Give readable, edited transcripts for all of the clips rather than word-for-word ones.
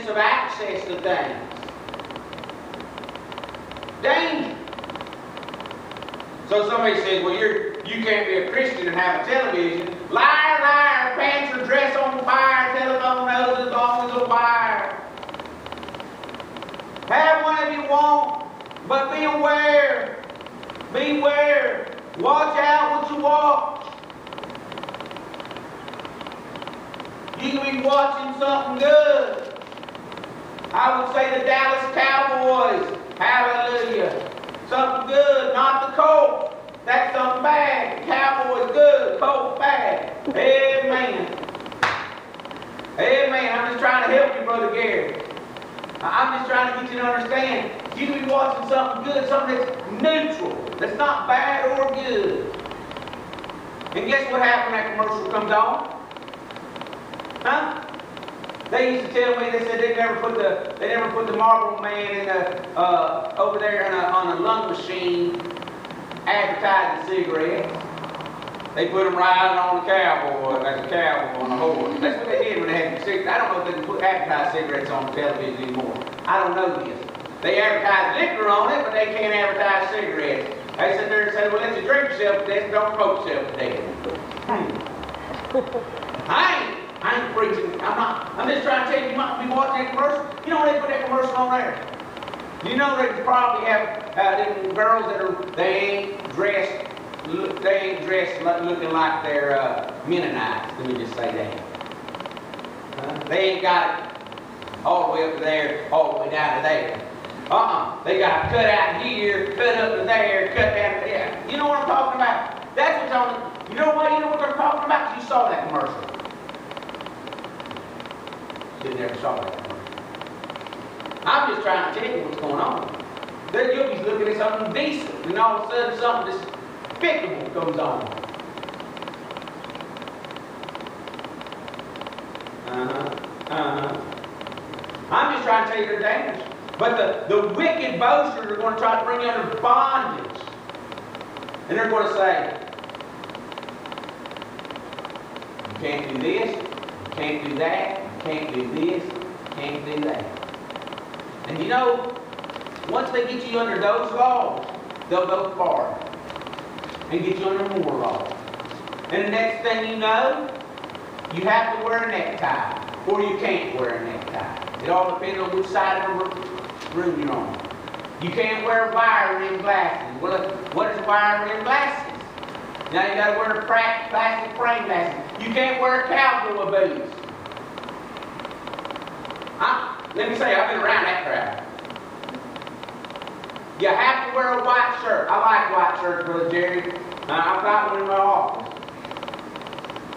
of access to things. Danger. So somebody says, well, you can't be a Christian and have a television. Liar, liar, pants or dress on fire, telephone noses on the wire. Have one if you want, but be aware. Beware. Watch out what you watch. You can be watching something good. I would say the Dallas Cowboys. Hallelujah. Something good, not the Colts. That's something bad. The Cowboys good, Colts bad. Amen. Amen. I'm just trying to help you, Brother Gary. I'm just trying to get you to understand. You can be watching something good, something that's neutral, that's not bad or good. And guess what happened when that commercial comes on? Huh? They used to tell me, they said they never put the Marlboro Man in over there on a lung machine advertising cigarettes. They put them riding on a cowboy, as a cowboy on a horse. That's what they did when they had cigarettes. I don't know if they can advertise cigarettes on television anymore. I don't know this. They advertise liquor on it, but they can't advertise cigarettes. They sit there and say, well, let you drink yourself to death, don't promote yourself to death. I ain't preaching. I'm just trying to tell you, you might be watching that commercial. You know when they put that commercial on there? You know they probably have them girls that they ain't dressed looking like they're Mennonites. Let me just say that. They ain't got it all the way up to there, all the way down to there. They got it cut out here, cut up to there, cut down to there. You know what I'm talking about? That's what's on. You know why? You know what they're talking about? You saw that commercial. You never saw that commercial. I'm just trying to tell you what's going on. Then you'll be looking at something decent, and all of a sudden something despicable comes on. I'm just trying to tell you they're dangerous. But the wicked boasters are going to try to bring you under bondage. And they're going to say, you can't do this, you can't do that, you can't do this, you can't do that. And you know, once they get you under those laws, they'll go far and get you under more laws. And the next thing you know, you have to wear a necktie, or you can't wear a necktie. It all depends on which side of the room you're on. You can't wear wire-rimmed glasses. What is wire-rimmed glasses? Now you got to wear plastic frame glasses. You can't wear cowboy boots. Let me say, I've been around that crowd. You have to wear a white shirt. I like white shirts, Brother Jerry. I've got one in my office.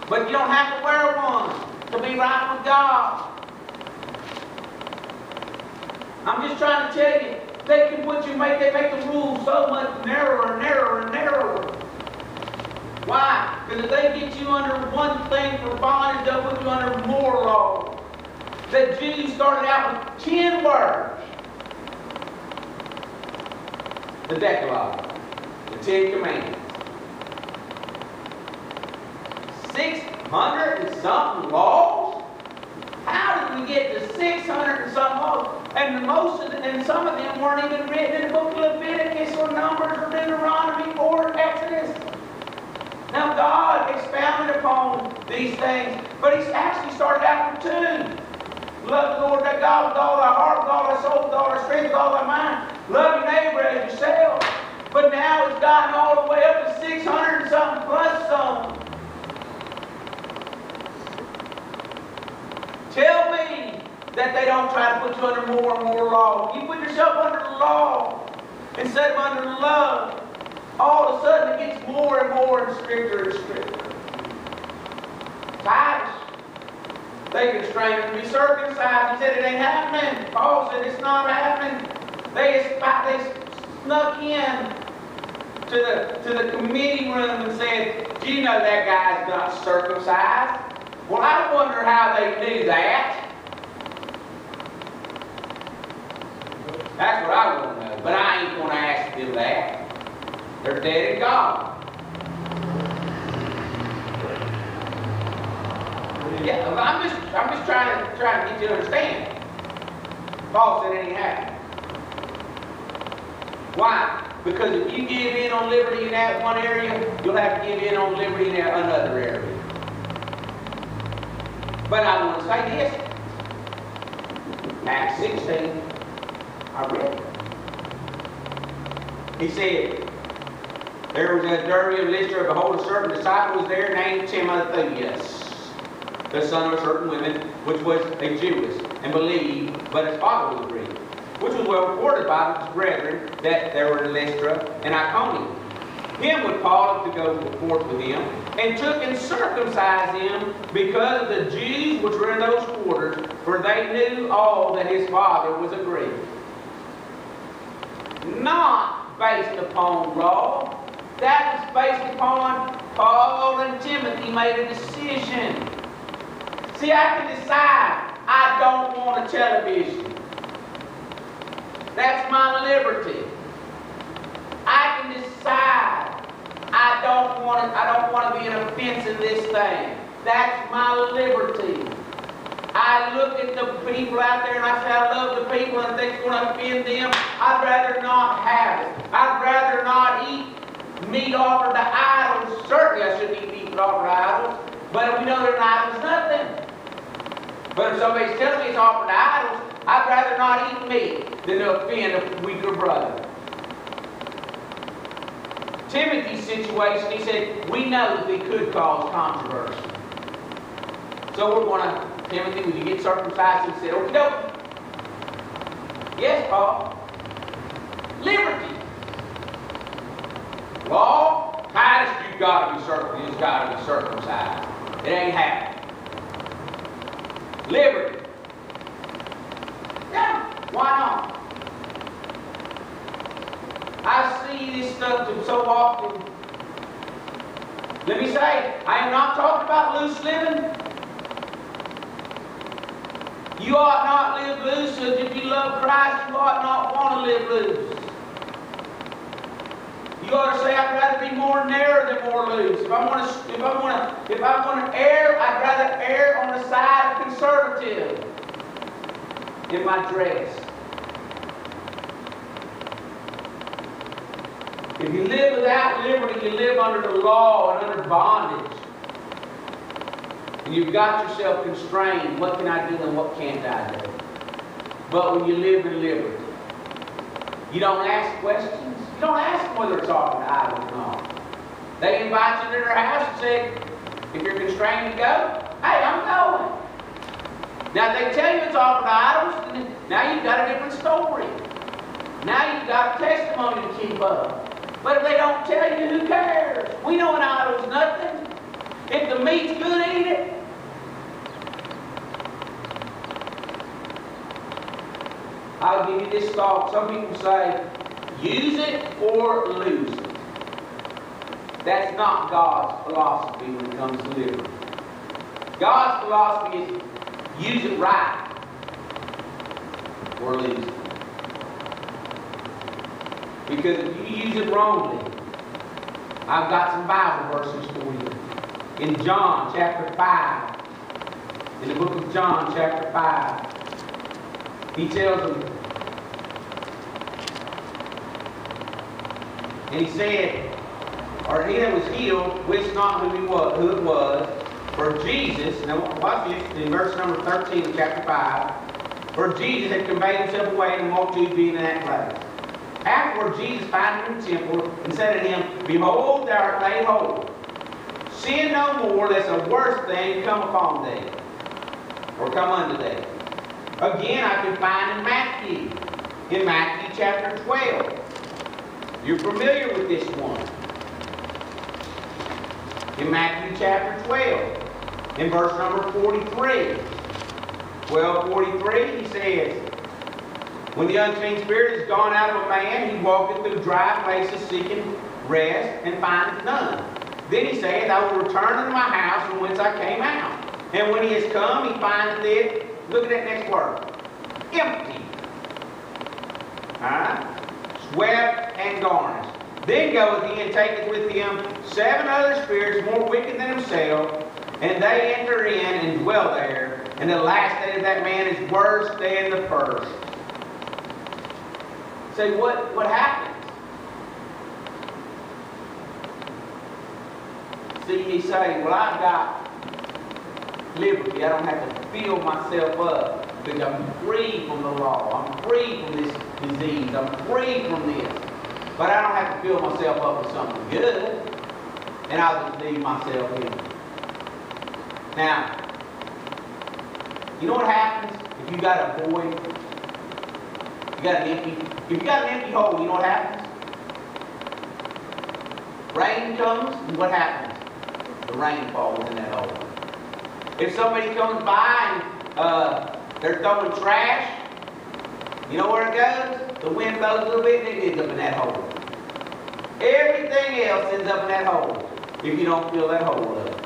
But you don't have to wear one to be right with God. I'm just trying to tell you, they make the rules so much narrower and narrower and narrower. Why? Because if they get you under one thing for bondage, they'll put you under more laws. The Jews started out with 10 words. The Decalogue, the 10 Commandments. 600 and something laws? How did we get to 600 and something laws? And some of them weren't even written in the book of Leviticus or Numbers or Deuteronomy or Exodus. Now God expounded upon these things, but He's actually started out with 2. Love the Lord thy God with all thy heart, with all thy soul, with all thy strength, with all thy mind. Love your neighbor as yourself. But now it's gotten all the way up to 600 and something plus some. Tell me that they don't try to put you under more and more law. You put yourself under the law instead of under the love. All of a sudden it gets more and more and stricter and stricter. Titus, they can strain to be circumcised. He said it ain't happening. Paul said it's not happening. They snuck in to the committee room and said, do you know that guy's not circumcised? Well, I wonder how they knew that. That's what I want to know. But I ain't going to ask them that. They're dead and gone. Yeah, I'm just trying to get you to understand. Paul said it ain't happening. Why? Because if you give in on liberty in that one area, you'll have to give in on liberty in that another area. But I want to say this. Acts 16, I read it. He said, there was a Derby of Lystra, behold, a certain disciple was there named Timotheus, the son of a certain woman, which was a Jewess, and believed, but his father was a Greek, which was well reported by his brethren that there were in Lystra and Iconium. Him would Paul to go forth with him, and took and circumcised him because of the Jews which were in those quarters, for they knew all that his father was a Greek. Not based upon law. That was based upon Paul and Timothy made a decision. See, I can decide I don't want a television. That's my liberty. I can decide I don't want to be an offense in this thing. That's my liberty. I look at the people out there and I say I love the people, and if it's going to offend them, I'd rather not have it. I'd rather not eat meat offered to idols. Certainly I shouldn't eat meat offered to idols. But if we know they're not idols, nothing. But if somebody's telling me it's offered to idols, I'd rather not eat meat than to offend a weaker brother. Timothy's situation, he said, we know that they could cause controversy. So we're going to, Timothy, when you get circumcised, he said, okie dokie. Yes, Paul. Liberty. Law, Titus, you've got to be circumcised. It ain't happening. Liberty. Yeah, why not? I see this stuff so often. Let me say, I am not talking about loose living. You ought not live loose, because if you love Christ, you ought not want to live loose. You ought to say, I'd rather be more narrow than more loose. If I want to err, I'd rather err on the side of conservative in my dress. If you live without liberty, you live under the law and under bondage. And you've got yourself constrained. What can I do and what can't I do? But when you live in liberty, you don't ask questions. You don't ask them whether it's offered to idols or not. They invite you to their house and say, if you're constrained to go, hey, I'm going. Now, if they tell you it's offered to idols, now you've got a different story. Now you've got a testimony to keep up. But if they don't tell you, who cares? We know an idol's nothing. If the meat's good, eat it. I'll give you this thought. Some people say, use it or lose it. That's not God's philosophy when it comes to liberty. God's philosophy is use it right or lose it. Because if you use it wrongly, I've got some Bible verses for you. In John chapter 5, in the book of John chapter 5, he tells them, and he said, or he that was healed, wist not who it was, for Jesus, now watch this, in verse number 13 of chapter 5, for Jesus had conveyed himself away, and the multitude being in that place. Afterward Jesus found him in the temple, and said to him, behold, thou art made whole. Sin no more, lest a worse thing come upon thee, or come unto thee. Again, I can find in Matthew chapter 12. You're familiar with this one. In Matthew chapter 12, in verse number 43. 12:43, he says, when the unclean spirit is gone out of a man, he walketh through dry places seeking rest, and findeth none. Then he saith, I will return unto my house from whence I came out. And when he is come, he findeth it, look at that next word, empty. Swept and garnished. Then goeth he and taketh with him 7 other spirits more wicked than himself, and they enter in and dwell there. And the last day of that man is worse than the first. Say, what happens? See, he's saying, well, I've got liberty. I don't have to fill myself up because I'm free from the law. I'm free from this disease. I'm free from this. But I don't have to fill myself up with something good. And I'll just leave myself in. Now, you know what happens if you got a void? If you got an empty hole, you know what happens? Rain comes, and what happens? The rain falls in that hole. If somebody comes by and they're throwing trash, you know where it goes? The wind blows a little bit and it ends up in that hole. Everything else ends up in that hole if you don't fill that hole up.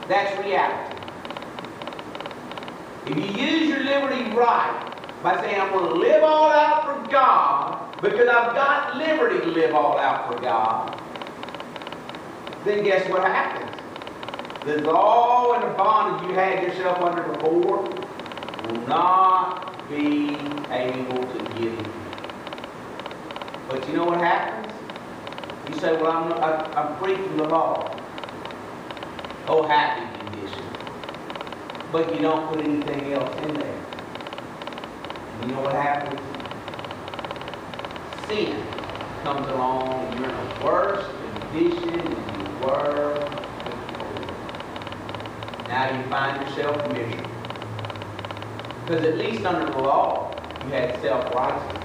That's reality. If you use your liberty right, by saying, I'm going to live all out for God, because I've got liberty to live all out for God, then guess what happens? The law and the bondage you had yourself under before will not be able to give you. But you know what happens? You say, well, I'm free from the law. Oh, happy condition. But you don't put anything else in there. And you know what happens? Sin comes along and you're in a worse condition than you were before. Now you find yourself miserable. Because at least under the law, you had self-righteousness.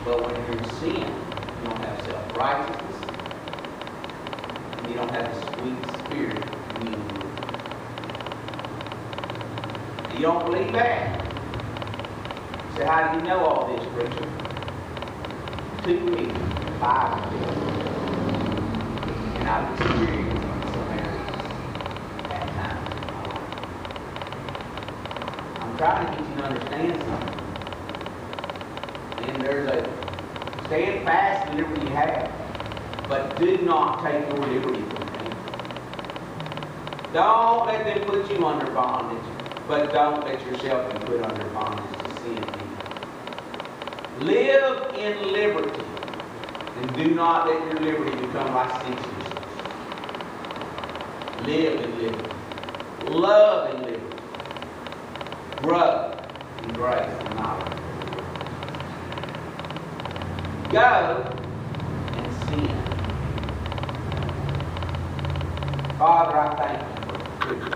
But when you're in sin, you don't have self-righteousness. And you don't have the sweet spirit in you. You don't believe that? You say, how do you know all this, preacher? 2 weeks, 5 days. And I've experienced some areas at times. I'm trying to get you to understand something. And there's a stand fast in liberty you have, but do not take your liberty from them. Don't let them put you under bondage. But don't let yourself be put under bondage to sin. Live in liberty. And do not let your liberty become licentiousness. Live in liberty. Love in liberty. Grow in grace and knowledge. Go and sin. Father, I thank you for